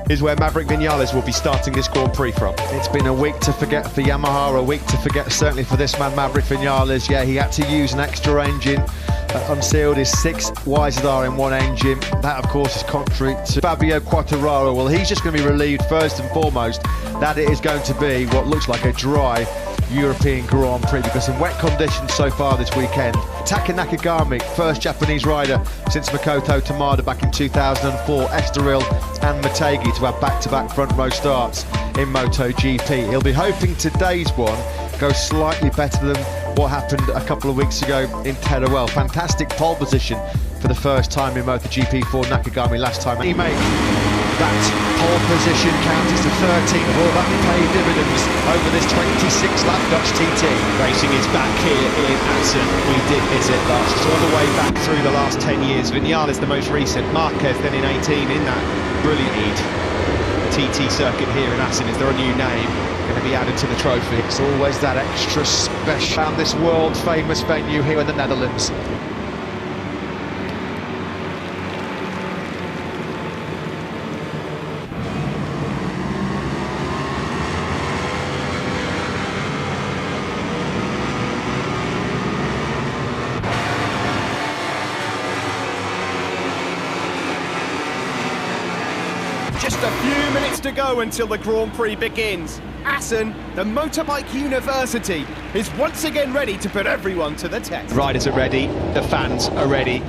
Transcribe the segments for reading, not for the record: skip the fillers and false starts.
is where Maverick Vinales will be starting this Grand Prix from. It's been a week to forget for Yamaha, a week to forget certainly for this man, Maverick Vinales. Yeah, he had to use an extra engine. Unsealed his 6 YZR in one engine. That, of course, is contrary to Fabio Quartararo. Well, he's just going to be relieved first and foremost that it is going to be what looks like a dry European Grand Prix, because in wet conditions so far this weekend, Taka Nakagami, first Japanese rider since Makoto Tamada back in 2004, Estoril and Motegi to have back-to-back front row starts in MotoGP. He'll be hoping today's one goes slightly better than what happened a couple of weeks ago in Teruel. Fantastic pole position for the first time in MotoGP for Nakagami last time. He made that pole position count as the 13th. Will that pay dividends over this 26-lap Dutch TT? Racing is back here in Assen. We did visit last, all the way back through the last 10 years. Vinales the most recent, Marquez then in 18 in that brilliant lead. The TT circuit here in Assen, is there a new name going to be added to the trophy? It's always that extra special on this world famous venue here in the Netherlands. Just a few minutes to go until the Grand Prix begins. Assen, the motorbike university, is once again ready to put everyone to the test. Riders are ready, the fans are ready,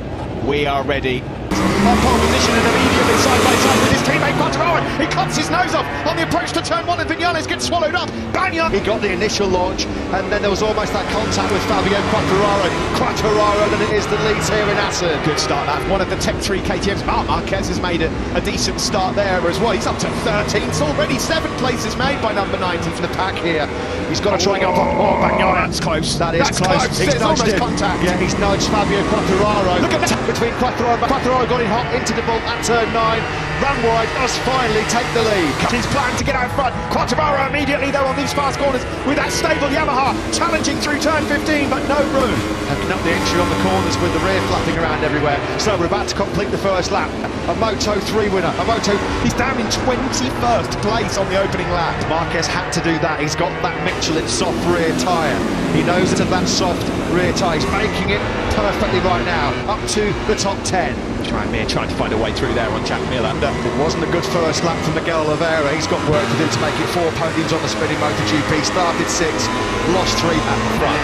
we are ready. On pole position and immediately side by side with his teammate Quartararo. He cuts his nose off on the approach to turn 1 and Vinales gets swallowed up. Banya! He got the initial launch and then there was almost that contact with Fabio Quartararo. Quartararo, and it is the leads here in Assen. Good start, that one of the Tech 3 KTMs. Marquez has made a decent start there as well. He's up to 13th already, 7 places made by number 90 for the pack here. He's got to try and get up. Oh, Banya, that's close. That's close. He's almost contact. Yeah, he's nudged Fabio Quartararo. Look at that between Quartararo. Quartararo got in hot into the ball at turn 9. Ran wide, does finally take the lead. His plan to get out front. Quartararo immediately though on these fast corners with that stable Yamaha challenging through turn 15, but no room. Picking up the entry on the corners with the rear flapping around everywhere. So we're about to complete the first lap. A Moto3 winner. He's down in 21st place on the opening lap. Marquez had to do that. He's got that Michelin soft rear tyre. He knows it's that soft rear tyre. He's making it perfectly right now. Up to the top 10. Trying to find a way through there on Jack Miller. It wasn't a good first lap from Miguel Oliveira. He's got work to do to make it 4 podiums on the spinning MotoGP. Started 6th, lost 3 at the front.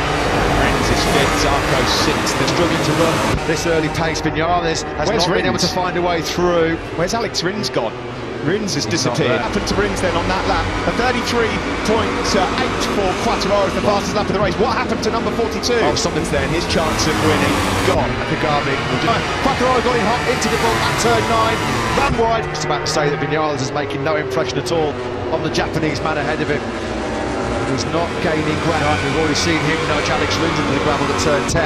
Rins is 5th, Zarco 6th. They're struggling to run this early pace. Vinales has not been able to find a way through. Where's Alex Rins gone? Rins has disappeared. What happened to Rins then on that lap? A 33.8 for Quartararo, the fastest lap of the race. What happened to number 42? Oh, something's there. His chance of winning gone. Nakagami. Quartararo got in hot into the ball at turn 9. Ran wide. Just about to say that Vinales is making no impression at all on the Japanese man ahead of him. He's not gaining ground. We've already seen him nudge Alex Rins into the gravel at turn 10.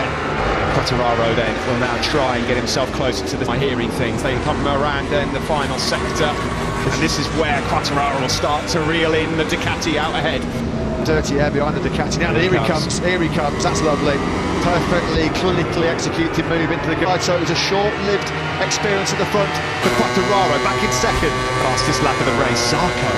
Quartararo then will now try and get himself closer to the hearing things. They come around then the final sector, and this is where Quartararo will start to reel in the Ducati out ahead. Dirty air behind the Ducati. Now here he comes. Here he comes. That's lovely. Perfectly, clinically executed move into the guide. So it was a short-lived experience at the front for Quartararo. Back in second. Fastest lap of the race, Zarco.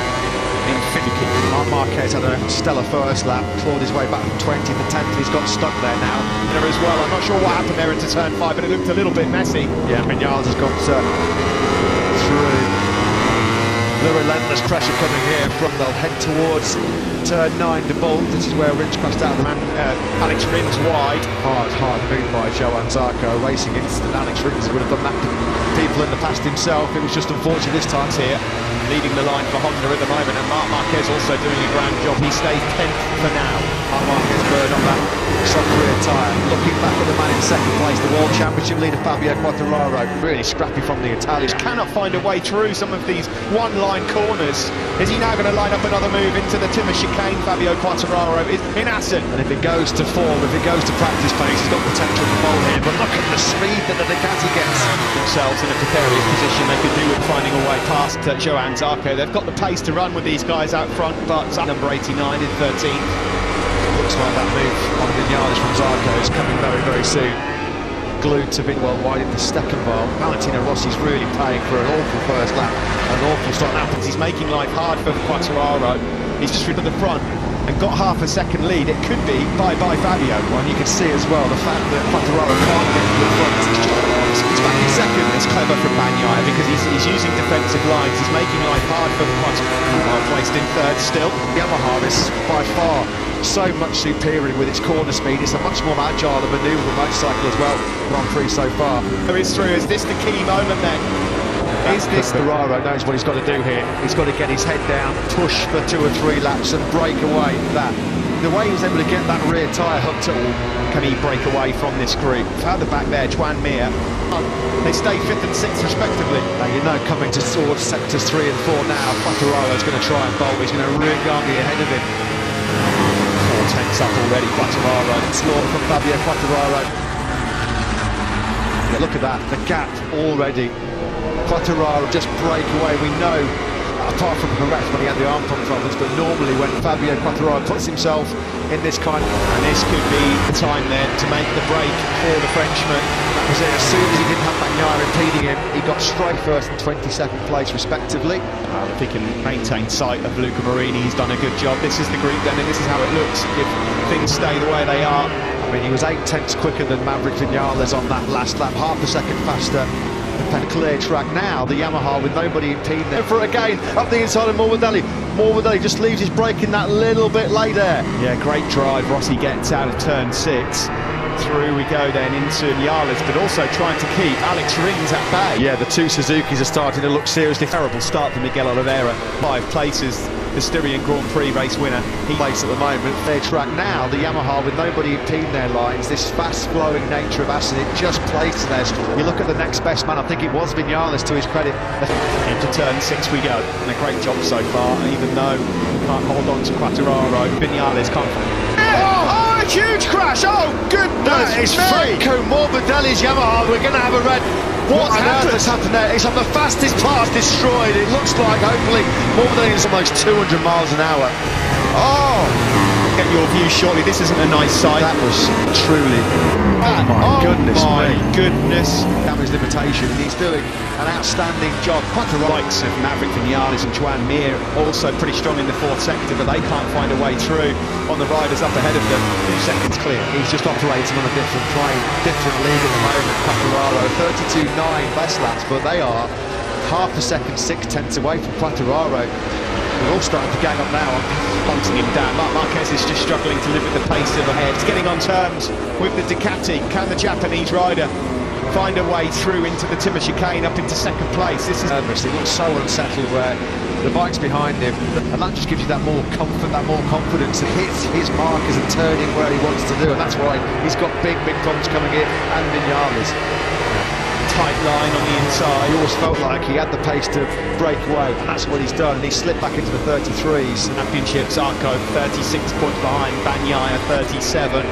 Finicky. Marquez had a stellar first lap, clawed his way back from 20 to 10th. He's got stuck there now. There as well. I'm not sure what happened there into turn 5, but it looked a little bit messy. Yeah, Vinales has got through the relentless pressure coming here from. They'll head towards turn 9 to Bolt. This is where Rins crossed out the man. Alex Rins wide. Hard move by Johan Zarco. Racing instant. Alex Rins would have done that to people in the past himself. It was just unfortunate this time here. Leading the line for Honda at the moment, and Marc Marquez also doing a grand job. He stays 10th for now. Marc Marquez burned on that soft rear tyre. Looking back at the man in second place, the World Championship leader Fabio Quartararo. Really scrappy from the Italian. Cannot find a way through some of these one-line corners. Is he now going to line up another move into the Timmer chicane? Fabio Quartararo is in Assen. And if it goes to form, if it goes to practice pace, he's got potential for pole here. But look at the speed that the Ducati gets. Themselves in a precarious position. They could do with finding a way past Johan Zarco. They've got the pace to run with these guys out front, but number 89 in 13th. Looks like that move on Vinales from Zarco is coming very, very soon. glued to Vin well wide in the second bar. Valentino Rossi's really paying for an awful first lap, an awful start. Happens. He's making life hard for Quartararo. He's just rid of the front and got half a second lead. It could be bye-bye Fabio. Well, and you can see as well the fact that Quartararo can't get to the front. He's back in second. It's clever from Bagnaia because he's using defensive lines. He's making life hard for Quartararo. Well placed in third still. Yamaha is by far so much superior with its corner speed. It's a much more agile and manoeuvrable motorcycle as well. Grand Prix so far. Is through. Is this the key moment then? Is this Ferraro knows what he's got to do here. He's got to get his head down, push for 2 or 3 laps and break away that. The way he was able to get that rear tyre hooked at all. Can he break away from this group? Further back there, Juan Mir. They stay 5th and 6th respectively. Now you know coming towards sectors 3 and 4 now, Quartararo's going to try and bolt. He's going to ring Army ahead of him. 4 tenths up already, Quartararo. Slaughter from Fabio Quartararo. Yeah, look at that, the gap already. Quartararo just break away. We know, apart from Perez when he had the arm problems, but normally when Fabio Quartararo puts himself in this kind of... And this could be the time then to make the break for the Frenchman. That was it. As soon as he didn't have Bagnaia impeding him, he got straight first and 22nd place respectively. If he can maintain sight of Luca Marini, he's done a good job. This is the group then, and this is how it looks if things stay the way they are. I mean, he was 8 tenths quicker than Maverick Vinales on that last lap, half a second faster. And clear track now, the Yamaha with nobody impeding there. For again, up the inside of Morbidelli. Morbidelli just leaves his brake in that little bit late there. Yeah, great drive. Rossi gets out of turn 6. Through we go then into Vinales, but also trying to keep Alex Rins at bay. Yeah, the 2 Suzukis are starting to look seriously. Terrible start for Miguel Oliveira. 5 places, the Styrian Grand Prix race winner. He plays at the moment. Fair track now, the Yamaha with nobody impeding their lines. This fast-flowing nature of Assen, it just plays to their strength. You look at the next best man, I think it was Vinales to his credit. Into turn 6 we go, and a great job so far, even though we can't hold on to Quartararo. Vinales can't... Oh, a huge crash! Oh, goodness! That is Franco Morbidelli's Yamaha. We're going to have a red. What on earth has happened there? It's on the fastest part, destroyed. It looks like, hopefully, Morbidelli is almost 200 miles an hour. Oh! Get your view shortly. This isn't a nice sight. That was truly... Oh my goodness. Damage limitation. He's doing an outstanding job. Quite the likes of Maverick Vinales and Juan Mir also pretty strong in the 4th sector, but they can't find a way through on the riders up ahead of them. 2 seconds clear. He's just operating on a different plane, different league at the moment. Quartararo, 32.9 best laps, but they are half a second, 6 tenths away from Quartararo. We're all starting to gang up now. Bunting him down. Marc Marquez is just struggling to live with the pace of ahead. He's getting on terms with the Ducati. Can the Japanese rider find a way through into the timber chicane up into 2nd place? This is nervous. He looks so unsettled where the bike's behind him, and that just gives you that more comfort, that more confidence, and hits his markers and turning where he wants to do, and that's why he's got big problems coming in. And Vinales. Tight line on the inside. He always felt like he had the pace to break away, and that's what he's done. And he slipped back into the 33s. Championships, Arco 36 points behind, Bagnaia 37.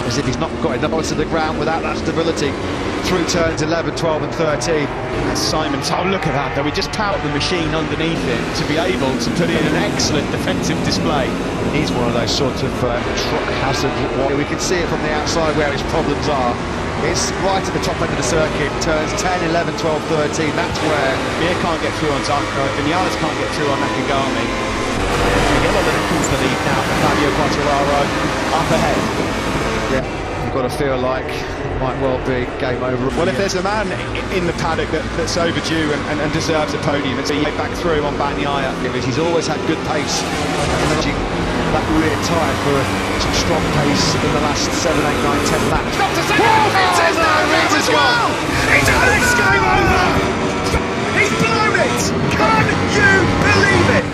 As if he's not got enough to the ground without that stability. Through turns 11, 12 and 13. As Simon's, oh look at that though, he just powered the machine underneath him to be able to put in an excellent defensive display. He's one of those sort of truck hazard. We can see it from the outside where his problems are. It's right at the top end of the circuit, turns 10, 11, 12, 13, that's where... Mir can't get through on Zarco, Vinales can't get through on Nakagami. Miguel Oliveira pulls the lead now for Fabio Quartararo, up ahead. Yeah, you've got to feel like it might well be game over. Well, if there's a man in the paddock that's overdue and deserves a podium, it's back through on Bagnaia. He's always had good pace. That rear tyre for some strong pace in the last 7, 8, 9, 10 laps. Stop to second! It's his now as well! It's Alex going over! He's blown it! Can you believe it?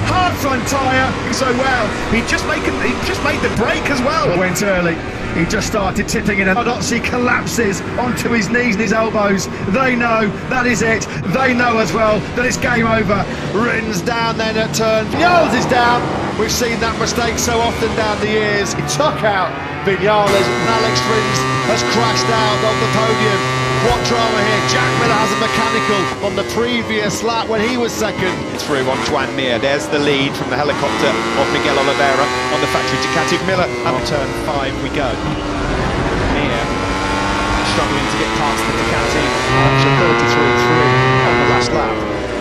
Hard front tyre, so well. He just made the break as well. Went early. He just started tipping in, and ROSSI collapses onto his knees and his elbows. They know that is it. They know as well that it's game over. Rins down then at turn. Vinales is down. We've seen that mistake so often down the years. He took out Vinales, and Alex Rins has crashed out on the podium. What drama here. Jack Miller has a mechanical on the previous lap when he was second. Through on Juan Mir. There's the lead from the helicopter of Miguel Oliveira on the factory Ducati. Miller, and on turn 5 we go. Mir struggling to get past the Ducati. Actually 33.3 on the last lap.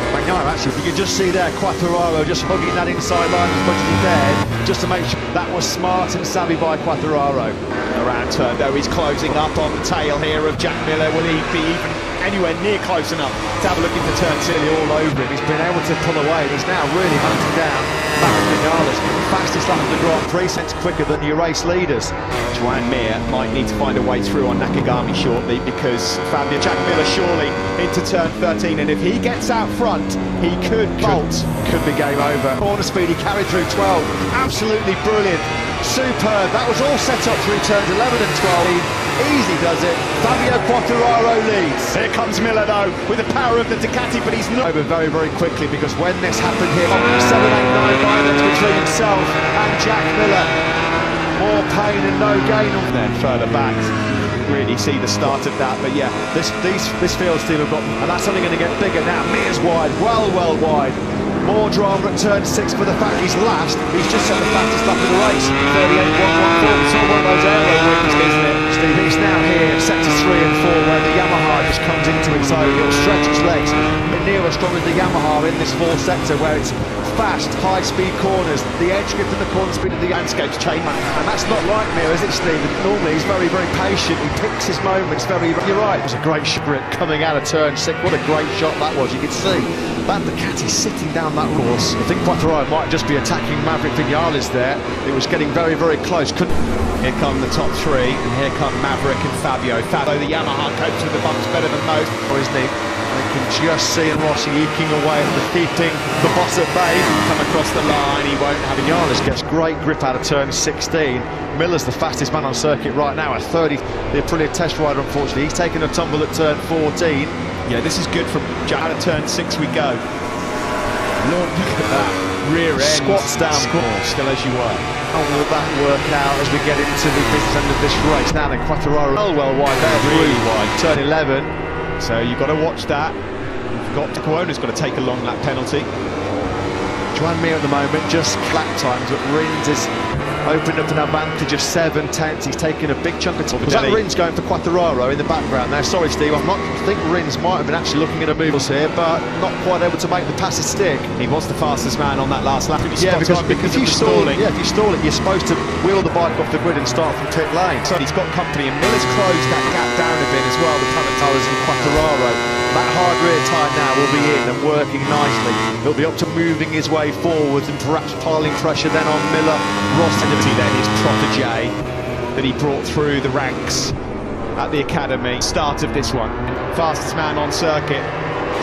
Bagnaia, actually, you can just see there Quartararo just hugging that inside line as much as he dared, just to make sure that was smart and savvy by Quartararo. Around turn though, he's closing up on the tail here of Jack Miller. Will he be even anywhere near close enough to have a look into turn 6? All over him, he's been able to pull away. He's now really hunting down Vinales, fastest lap of the Grand Prix, cents quicker than your race leaders. Joan Mir might need to find a way through on Nakagami shortly, because Jack Miller surely into turn 13, and if he gets out front, he could bolt. Could be game over. Corner speed, he carried through 12. Absolutely brilliant. Superb. That was all set up through turns 11 and 12. Easy does it. Fabio Quartararo leads. Here comes Miller though, with the power of the Ducati, but he's not. Over very, very quickly, because when this happened here, 7, 8, 9 violence between himself and Jack Miller. More pain and no gain. Then further back, really see the start of that, but yeah, this field team have got, and that's only going to get bigger now. Mir's wide, well wide. More drama at turn 6 for the fact he's last. He's just set the fastest lap of the race. 38.114. It's all one of those aero wins, isn't it, Steve? He's now here in sectors 3 and 4, where the Yamaha just comes into its own. It'll stretch its legs. Near as strong as the Yamaha in this 4th sector, where it's fast, high-speed corners, the edge grip and the corner speed of the landscape's chain. And that's not like Mir, is it, Steve? Normally he's very, very patient. He picks his moments very. You're right. It was a great sprint coming out of turn 6. What a great shot that was. You could see that Ducati sitting down that course. I think Quartararo might just be attacking Maverick Vinales there. It was getting very, very close. Here come the top 3, and here come Maverick and Fabio. The Yamaha copes with the bumps better than most. Or isn't he? I can just see Rossi eking away at defeating the boss at bay. Come across the line, he won't have it. Vinales gets great grip out of turn 16. Miller's the fastest man on circuit right now at 30. The Aprilia test rider, unfortunately, he's taken a tumble at turn 14. Yeah, this is good from Jack. Out of turn 6 we go. Look at that rear end. Squats down. Still as you were. How will that work out as we get into the business end of this race? Now then, Quartararo well wide there. Really wide. Turn 11. So you've got to watch that. You've got Cuona's got to take a long lap penalty. Joan Mir at the moment just lap times, but Rins is opened up an advantage of 7 tenths. He's taken a big chunk of time. Was that Rins going for Quartararo in the background there? Sorry, Steve, I think Rins might have been actually looking at a moves here, but not quite able to make the pass stick. He was the fastest man on that last lap. Yeah, because if you stall it, you're supposed to wheel the bike off the grid and start from pit lane. So he's got company, and Miller's closed that gap down a bit as well. The Tamatars and Quartararo. That hard rear tyre now will be in and working nicely. He'll be up to moving his way forwards and perhaps piling pressure then on Miller. Rossi then his protege that he brought through the ranks at the academy. Start of this one, fastest man on circuit.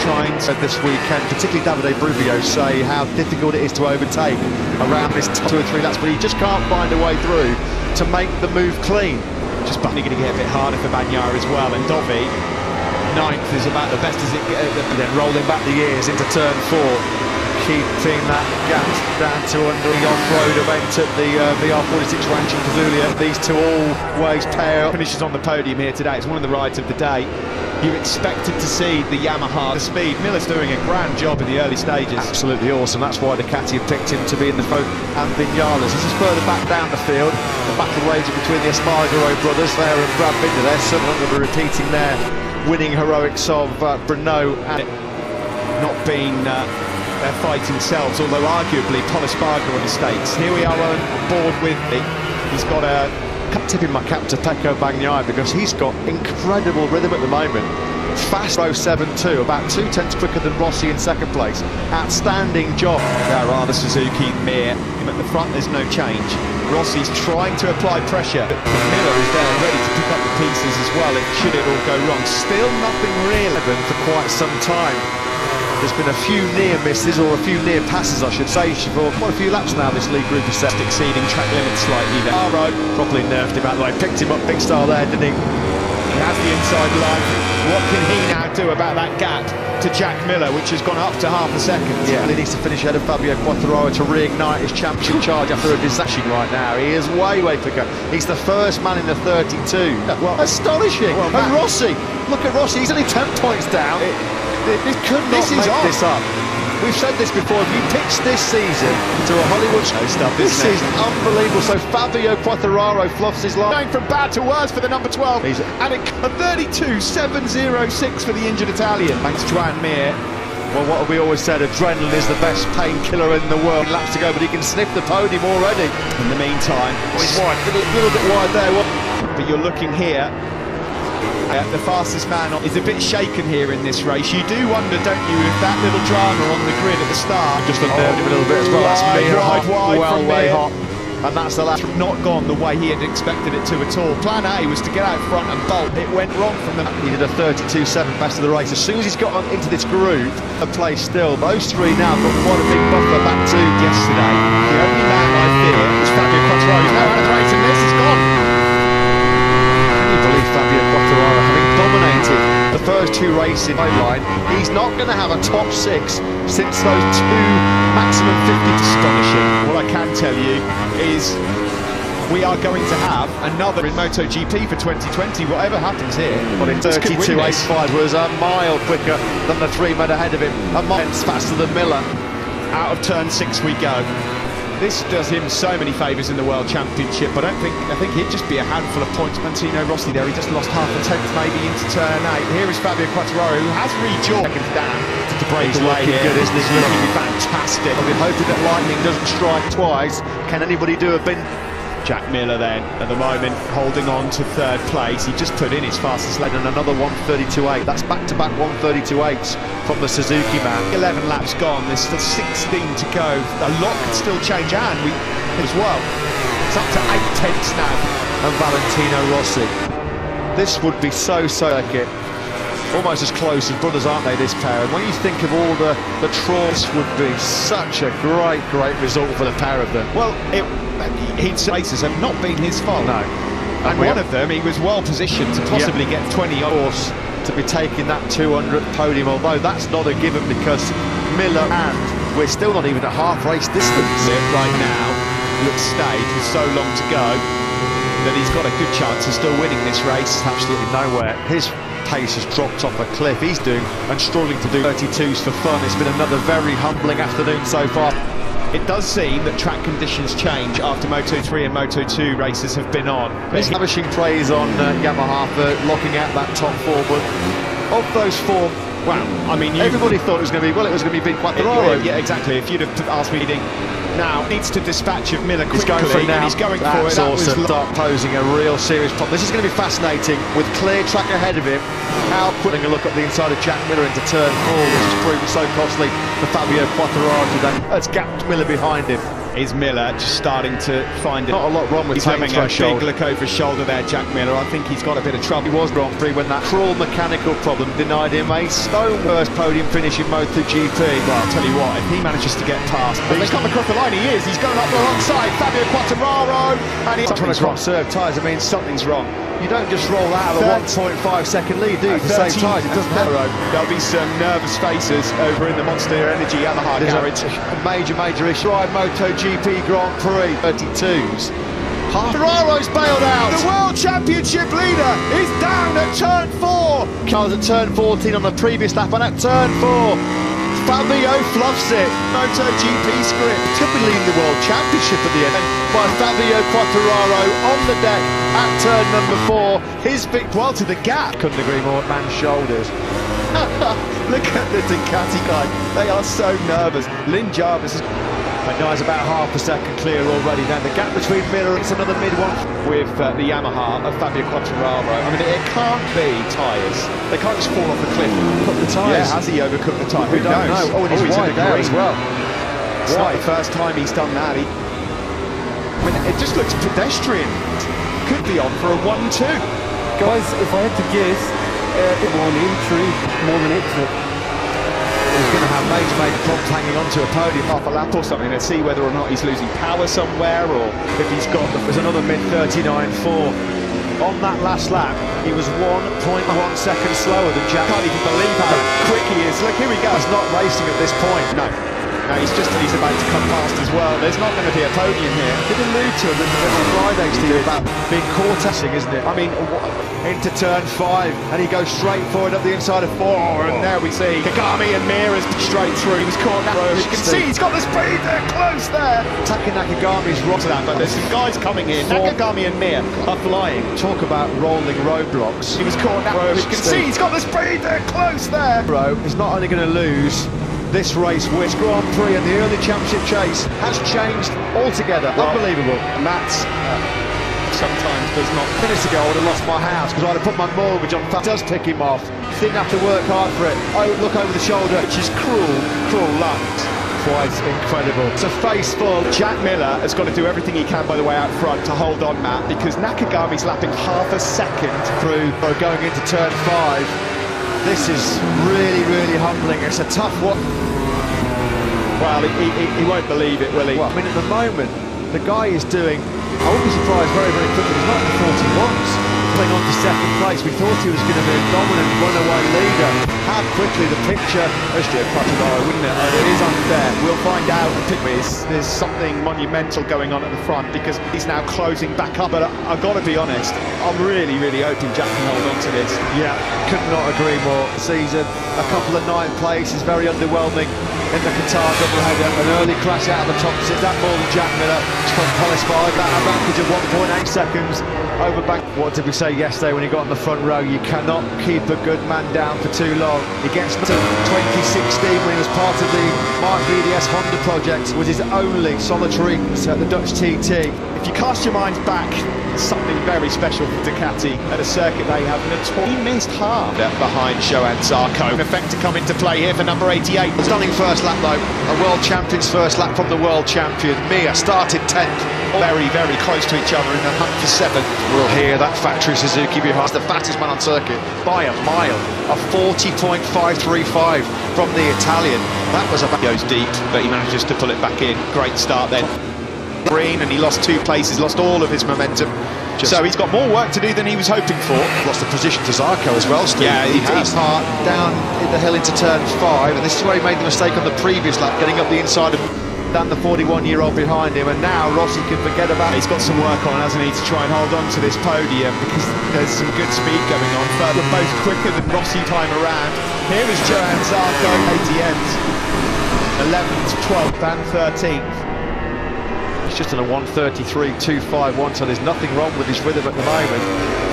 Trying to this weekend, particularly Davide Bruvio, say how difficult it is to overtake around this 2 or 3 laps, but he just can't find a way through to make the move clean. Just going to get a bit harder for Bagnaia as well, and Dovi 9th is about the best as it gets. Then rolling back the years into turn 4, keeping that gap down to under the off-road event at the VR46 ranch in Pazulia. These two always pair up. Finishes on the podium here today. It's one of the rides of the day. You expected to see the Yamaha, the speed. Miller's doing a grand job in the early stages. Absolutely awesome. That's why Ducati have picked him to be in the front. And Vinales. This is further back down the field. The battle raging between the Espargaro brothers there and Brad Binder. They're certainly not going to be repeating their winning heroics of Brno. And not being their fighting selves, although arguably Paul Espargaro mistakes. Here we are on board with me. He's got a... Tipping my cap to Pecco Bagnaia, because he's got incredible rhythm at the moment. Fast 0.72, about 2 tenths quicker than Rossi in 2nd place. Outstanding job. There are the Suzuki, Mir. At the front there's no change. Rossi's trying to apply pressure, but Miller is there ready to pick up the pieces as well, and should it all go wrong. Still nothing real for quite some time. There's been a few near misses, or a few near passes I should say, for quite a few laps now this league group is set. Exceeding track limits slightly there. Alright, properly nerfed him out of the way, picked him up big style there, didn't he? He has the inside line. What can he now do about that gap to Jack Miller, which has gone up to half a second? Yeah, he needs to finish ahead of Fabio Quartararo to reignite his championship charge after a disaster right now. He is way quicker. He's the first man in the 32. Well, astonishing. Well, and Rossi, look at Rossi, he's only 10 points down. This could not make this up. We've said this before, if you pitch this season to a Hollywood show stuff, this is unbelievable. So Fabio Quartararo fluffs his line. Going from bad to worse for the number 12. And a 32.706 for the injured Italian. Thanks to Joan Mir. Well, what have we always said? Adrenaline is the best painkiller in the world. Laps to go, but he can sniff the podium already. In the meantime, he's wide, a little bit wide there. But you're looking here. The fastest man is a bit shaken here in this race. You do wonder, don't you, if that little drama on the grid at the start just unnerved him a little bit as well. That's wide well way hot. And that's the last. Not gone the way he had expected it to at all. Plan A was to get out front and bolt. It went wrong from the... He did a 32.7 best of the race. As soon as he's got into this groove, a place still. Those three now got quite a big buffer back to yesterday. The only man I fear is Fabio Quartararo. He's now out of the race and this is gone. Can you believe Fabio Quartararo, having dominated the first two races in line, he's not going to have a top 6 since those two maximum 50. Astonishing. What I can tell you is we are going to have another in MotoGP for 2020, whatever happens here. Well, in 32.85 was a mile quicker than the 3 men ahead of him, a mile faster than Miller. Out of turn 6 we go. This does him so many favours in the World Championship. I think he'd just be a handful of points. Valentino Rossi there, he just lost half a tenth maybe into turn 8. Here is Fabio Quartararo, who has rejoined seconds down to break away here. Good, isn't he? He's looking fantastic. I've been hoping that lightning doesn't strike twice. Can anybody do a bin? Jack Miller then, at the moment, holding on to 3rd place. He just put in his fastest lap. And another 132.8. That's back-to-back 132.8s from the Suzuki man. 11 laps gone, there's still 16 to go. A lot can still change, and we as well. It's up to 8 tenths now. And Valentino Rossi. This would be so circuit. Almost as close as brothers, aren't they, this pair? And when you think of all the trolls, would be such a great result for the pair of them. Well, his races have not been his fault. No. And one of them, he was well positioned to possibly get 20 course to be taking that 200th podium, although that's not a given because Miller and we're still not even at half race distance. Right now, looks staged with so long to go that he's got a good chance of still winning this race. Absolutely nowhere. His pace has dropped off a cliff. He's doing and struggling to do 32s for fun. It's been another very humbling afternoon so far. It does seem that track conditions change after Moto3 and Moto2 races have been on. Lavishing praise on Yamaha for locking out that top 4, but of those 4, wow, I mean, everybody thought it was going to be, well, it was going to be Big Quartararo. Yeah, exactly. If you'd have asked me, now needs to dispatch of Miller quickly. He's going for it now. He's going for it. That awesome. Start posing a real serious problem. This is going to be fascinating with clear track ahead of him. How quick a look at the inside of Jack Miller into turn 4, which has proven so costly for Fabio Quartararo today. That's gapped Miller behind him. Is Miller just starting to find it? Not a lot wrong with he's having a big look over his shoulder there, Jack Miller. I think he's got a bit of trouble. He was Grand Prix when that cruel mechanical problem denied him a stone first podium finish in MotoGP. Well, I'll tell you what, if he manages to get past, they come across the line, he's going up alongside Fabio Quartararo, and he's trying to conserve tyres. I mean, something's wrong. You don't just roll out of a 1.5 second lead, do you, to save tyres? It doesn't matter. There'll be some nervous faces over in the Monster Energy Yamaha garage. A major issue. Ride MotoGP Grand Prix 32s. Quartararo's bailed out. The World Championship leader is down at turn 4. Carl's at turn 14 on the previous lap, and at turn 4, Fabio fluffs it. MotoGP script. Could be leading the World Championship at the end. By Fabio Quartararo on the deck at turn number 4. His well to the gap. Couldn't agree more. Man's shoulders. Look at the Ducati guy. They are so nervous. Lynn Jarvis is... That guy's about half a second clear already. Then the gap between Miller, it's another mid one. With the Yamaha of Fabio Quartararo. I mean, it can't be tyres. They can't just fall off the cliff. Cook the tyres. Yeah, has he overcooked the tyre? We don't know. Oh, and he's wide there as well. It's not the first time he's done that. I mean, it just looks pedestrian. Could be on for a 1-2. Guys, if I had to guess, it will an entry more than exit. He's going to have major problems hanging onto a podium half a lap or something. Let's see whether or not he's losing power somewhere, or if he's got... There's another mid-39.4. On that last lap, he was 1.1 seconds slower than Jack. Can't even believe how quick he is. Look, here we go. He's not racing at this point. No. Now he's about to come past as well. There's not going to be a podium here. Did allude to a little bit on Friday, Steve, about being caught touching, isn't it? I mean, into turn 5, and he goes straight forward up the inside of 4, And there we see Kagami and Mira's straight through. He was caught that road. You can see he's got the speed there, close there. Attacking Nakagami's rock That, but there's some guys coming in. Nakagami and Mir are flying. Talk about rolling roadblocks. He was caught that road. You can see he's got the speed there, close there. Bro is not only going to lose this race, which Grand Prix and the early championship chase has changed altogether. Well, unbelievable. Matt sometimes does not. Minutes ago I would have lost my house because I'd have put my mortgage on. Does pick him off. Didn't have to work hard for it. Oh, look over the shoulder, which is cruel luck. Quite incredible. It's a face full. Jack Miller has got to do everything he can, by the way, out front to hold on, Matt, because Nakagami's lapping half a second through going into turn 5. This is really humbling. It's a tough one. Well, he won't believe it, will he? Well, I mean, at the moment, the guy is doing, I wouldn't be surprised very quickly, he's not in the 41s, playing on to second place. We thought he was going to be a dominant runaway leader. How quickly the picture, wouldn't it? It is unfair. We'll find out. There's something monumental going on at the front because he's now closing back up. But I've got to be honest, I'm really hoping Jack can hold on to this. Yeah, could not agree more. Season, a couple of 9th places, very underwhelming in the Qatar doubleheader. An early crash out of the top six. That more than Jack Miller from qualified. That advantage of 1.8 seconds over back. What did we say yesterday when he got on the front row? You cannot keep a good man down for too long. He gets to 2016 when he was part of the Mark VDS Honda project, was his only solitary at the Dutch TT. If you cast your mind back, something very special for Ducati at a circuit they have he missed half behind Johan Zarco. In effect to come into play here for number 88. Stunning first lap though, a world champion's first lap from the world champion. Mir started 10th. Very close to each other in the hunt for 7th. We'll hear that factory Suzuki behind the fastest man on circuit by a mile, a 40.535 from the Italian. That was goes deep, but he manages to pull it back in. Great start then. Green, and he lost 2 places, lost all of his momentum. So he's got more work to do than he was hoping for. Lost the position to Zarco as well, Steve. Yeah, he has. Part down in the hill into turn 5, and this is where he made the mistake on the previous lap, getting up the inside of down the 41-year-old behind him, and now Rossi can forget about it. He's got some work on, hasn't he, to try and hold on to this podium, because there's some good speed going on. They're both quicker than Rossi time around. Here is Johan Zarco, ATMs, 11th, 12th and 13th. He's just on a 1:33.251, so there's nothing wrong with his rhythm at the moment.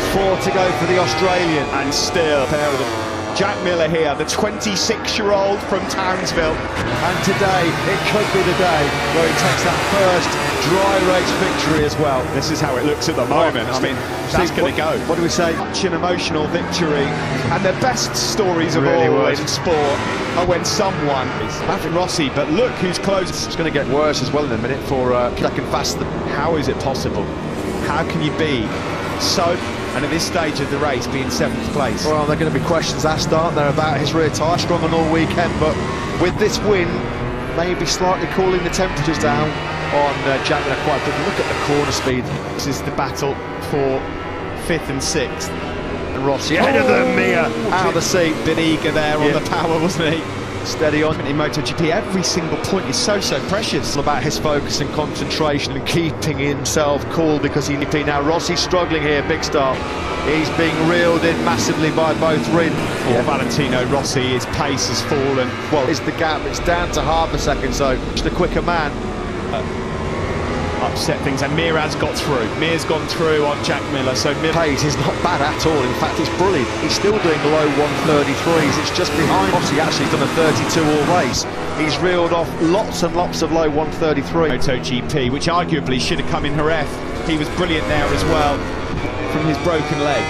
4 to go for the Australian. And still, pair of them. Jack Miller here, the 26-year-old from Townsville. And today, it could be the day where he takes that first dry race victory as well. This is how it looks at the moment. I mean, that's going to go. What do we say? Such an emotional victory. And the best stories of really all in sport are when someone is Maverick Rossi, but look who's close. It's going to get worse as well in a minute for second faster. How is it possible? How can you be so... And at this stage of the race, be in 7th place? Well, there are going to be questions asked, aren't there, about his rear tyre, strong on all weekend, but with this win, maybe slightly cooling the temperatures down on Jack Miller quite quickly. Look at the corner speed. This is the battle for 5th and 6th. And Rossi ahead of them, Mir out of the seat. Bit eager there on the power, wasn't he? Steady on. In MotoGP, every single point is so precious. It's about his focus and concentration and keeping himself cool, because now Rossi's struggling here, big start. He's being reeled in massively by both Rin. For Valentino Rossi, his pace has fallen. Well, it's the gap, it's down to half a second, so the quicker man. Upset things, and Mir has got through. Mir's gone through on Jack Miller, so Mir pace is not bad at all. In fact, it's brilliant. He's still doing low 133s. It's just behind. Rossi actually done a 32-all race. He's reeled off lots and lots of low 133. MotoGP, which arguably should have come in Jerez. He was brilliant there as well from his broken leg.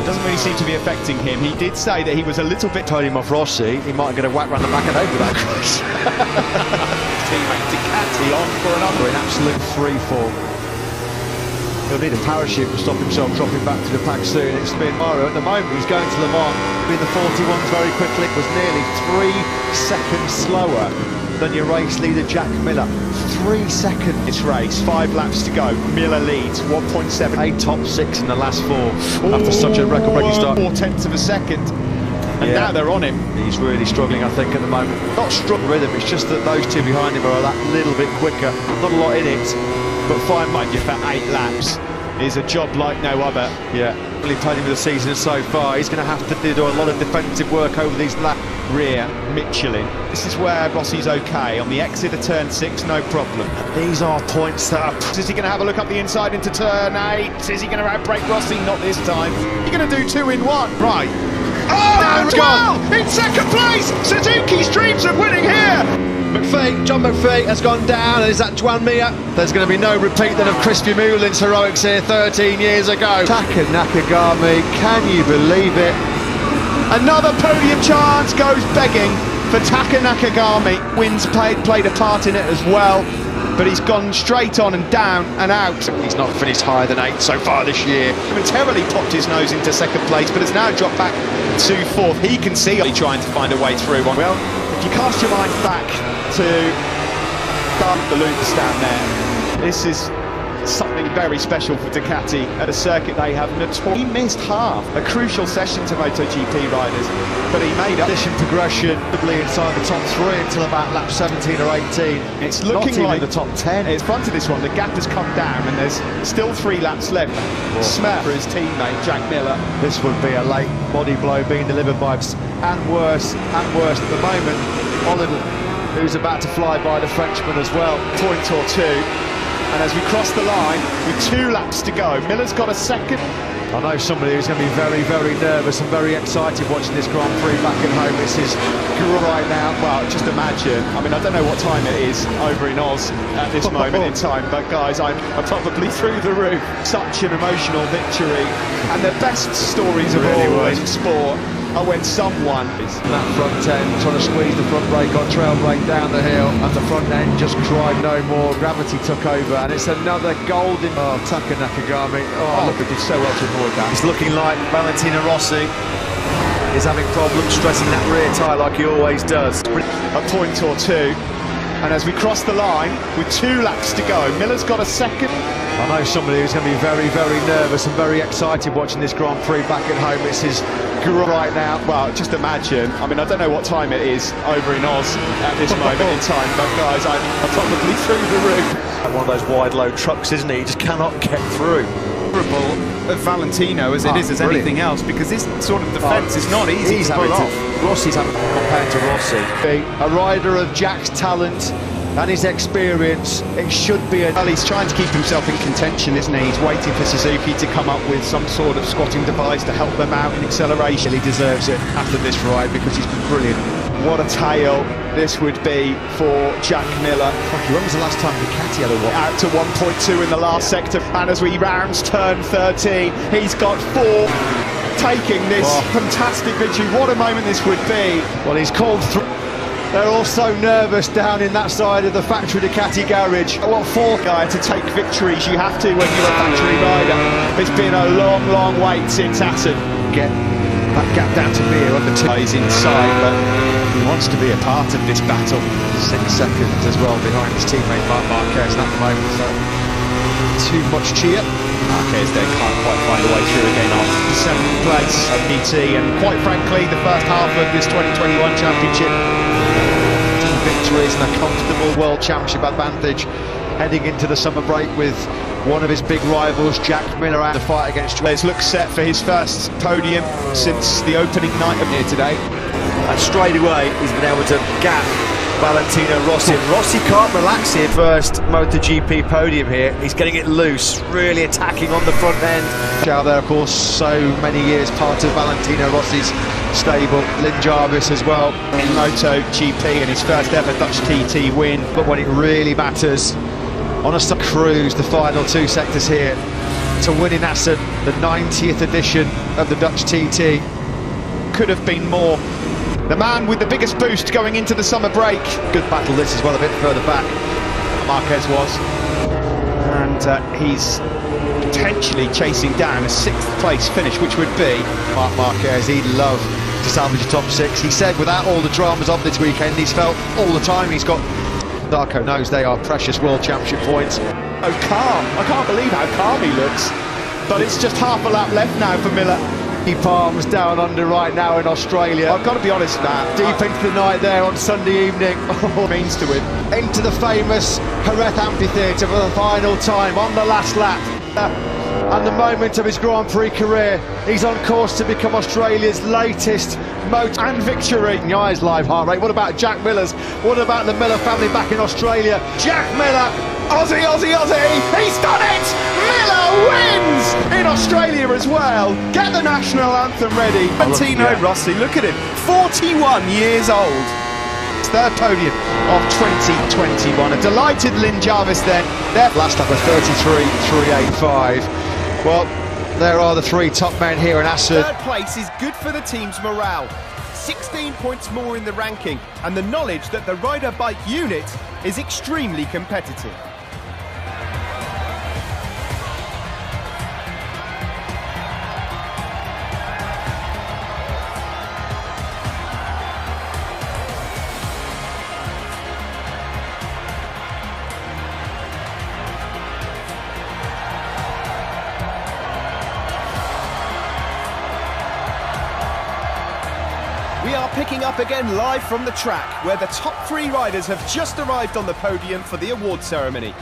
Doesn't really seem to be affecting him. He did say that he was a little bit... Told him off Rossi, he might get a whack round the back of the head with that crash. Teammate Ducati on for another. In absolute free fall. He'll need a parachute to stop himself dropping back to the pack soon. It's been Mario. At the moment, he's going to Le Mans in the 41s very quickly. It was nearly 3 seconds slower than your race leader Jack Miller. 3 seconds. This race, 5 laps to go. Miller leads 1.78 top 6 in the last 4 after such a record-breaking start. 4/10 of a second. and now they're on him. He's really struggling, I think, at the moment. Not struggling rhythm, it's just that those two behind him are that little bit quicker. Not a lot in it, but fine, Mind you, for 8 laps is a job like no other. Yeah, really played him of the season so far. He's going to have to do a lot of defensive work over these laps. Rear Michelin. This is where Rossi's okay. On the exit of turn 6, no problem. These are points that are... Is he going to have a look up the inside into turn 8? Is he going to outbrake Rossi? Not this time. You're going to do 2 in 1. Right. Oh, Well, in second place, Suzuki's dreams of winning here. John McPhee has gone down, and is that Juan Mia? There's going to be no repeat then of Crispy Moulin's heroics here 13 years ago. Taka Nakagami, can you believe it? Another podium chance goes begging for Taka Nakagami. Wins played a part in it as well, but he's gone straight on and down and out. He's not finished higher than 8 so far this year. Momentarily popped his nose into second place, but has now dropped back to 4th. He can see trying to find a way through. Well, if you cast your mind back to the loops down there, this is something very special for Ducati at a circuit they have notoriously. He missed half a crucial session to MotoGP riders, but he made up. Position progression inside the top 3 until about lap 17 or 18. It's looking not like even the top 10. It's front of this one. The gap has come down, and there's still 3 laps left. Smith for his teammate Jack Miller. This would be a late body blow being delivered by and worse at the moment. Oliver, who's about to fly by the Frenchman as well. Point or 2. And as we cross the line, with 2 laps to go, Miller's got a second. I know somebody who's going to be very, very nervous and very excited watching this Grand Prix back at home. This is right now. Well, just imagine. I mean, I don't know what time it is over in Oz at this moment in time, but guys, I'm probably through the roof. Such an emotional victory, and the best stories of all in sport are when someone is that front end trying to squeeze the front brake on trail brake down the hill, and the front end just cried no more. Gravity took over, and it's another golden. Oh, Taka Nakagami. Look, he did so well to avoid that. It's looking like Valentino Rossi is having problems stressing that rear tyre like he always does. A point or 2. And as we cross the line, with 2 laps to go, Miller's got a second. I know somebody who's going to be very, very nervous and very excited watching this Grand Prix back at home. It's his right now. Well, just imagine. I mean, I don't know what time it is over in Oz at this moment in time, but guys, I'm probably through the roof. One of those wide load trucks, isn't he? He just cannot get through. Of Valentino as it is as anything else, because this sort of defence is not easy to pull off. Rossi's having compared to Rossi. A rider of Jack's talent and his experience, it should be a... Well, he's trying to keep himself in contention, isn't he? He's waiting for Suzuki to come up with some sort of squatting device to help them out in acceleration. He deserves it after this ride because he's been brilliant. What a tale this would be for Jack Miller. When was the last time Ducati had a one? Out to 1.2 in the last sector, and as we rounds turn 13, he's got 4, taking this fantastic victory. What a moment this would be. Well, he's called through. They're all so nervous down in that side of the factory Ducati garage. What for, guy, to take victories you have to when you're a factory rider. It's been a long, long wait since Assen. Get that gap down to Mir on the 2. He's inside, but he wants to be a part of this battle. 6 seconds as well behind his teammate Marc Marquez at the moment, so too much cheer. Marquez then can't quite find a way through again after the 7th place of PT, and quite frankly, the first half of this 2021 championship. Victories and a comfortable World Championship advantage heading into the summer break with one of his big rivals, Jack Miller, out to fight against. His look set for his first podium since the opening night of here today. And straight away, he's been able to gap Valentino Rossi. Rossi can't relax here. First MotoGP podium here. He's getting it loose, really attacking on the front end. Out there, of course, so many years part of Valentino Rossi's stable. Lynn Jarvis as well. In MotoGP and his first ever Dutch TT win. But when it really matters, on a cruise, the final 2 sectors here, to win in Assen, the 90th edition of the Dutch TT. Could have been more. The man with the biggest boost going into the summer break. Good battle this as well, a bit further back. Marquez was. And he's potentially chasing down a 6th place finish, which would be Marc Marquez. He'd love to salvage a top 6. He said without all the dramas of this weekend, he's felt all the time he's got... Darko knows they are precious World Championship points. Oh, calm. I can't believe how calm he looks. But it's just half a lap left now for Miller. Palms down under right now in Australia. I've got to be honest, Matt. Deep into the night there on Sunday evening. What it means to him. Into the famous Jerez Amphitheatre for the final time on the last lap. And the moment of his Grand Prix career, he's on course to become Australia's latest motor and victory. Guy's live heart rate. What about Jack Miller's? What about the Miller family back in Australia? Jack Miller, Aussie, Aussie, Aussie, he's done it! Miller wins in Australia as well. Get the national anthem ready. Valentino Rossi, look at him, 41 years old. Third podium of 2021. A delighted Lynn Jarvis then. Last lap of 33.385. Well, there are the three top men here in Assen. Third place is good for the team's morale. 16 points more in the ranking, and the knowledge that the rider bike unit is extremely competitive. We are picking up again live from the track, where the top three riders have just arrived on the podium for the award ceremony.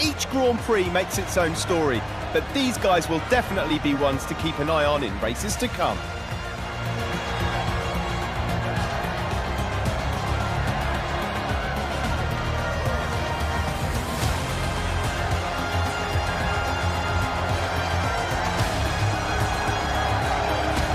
Each Grand Prix makes its own story, but these guys will definitely be ones to keep an eye on in races to come.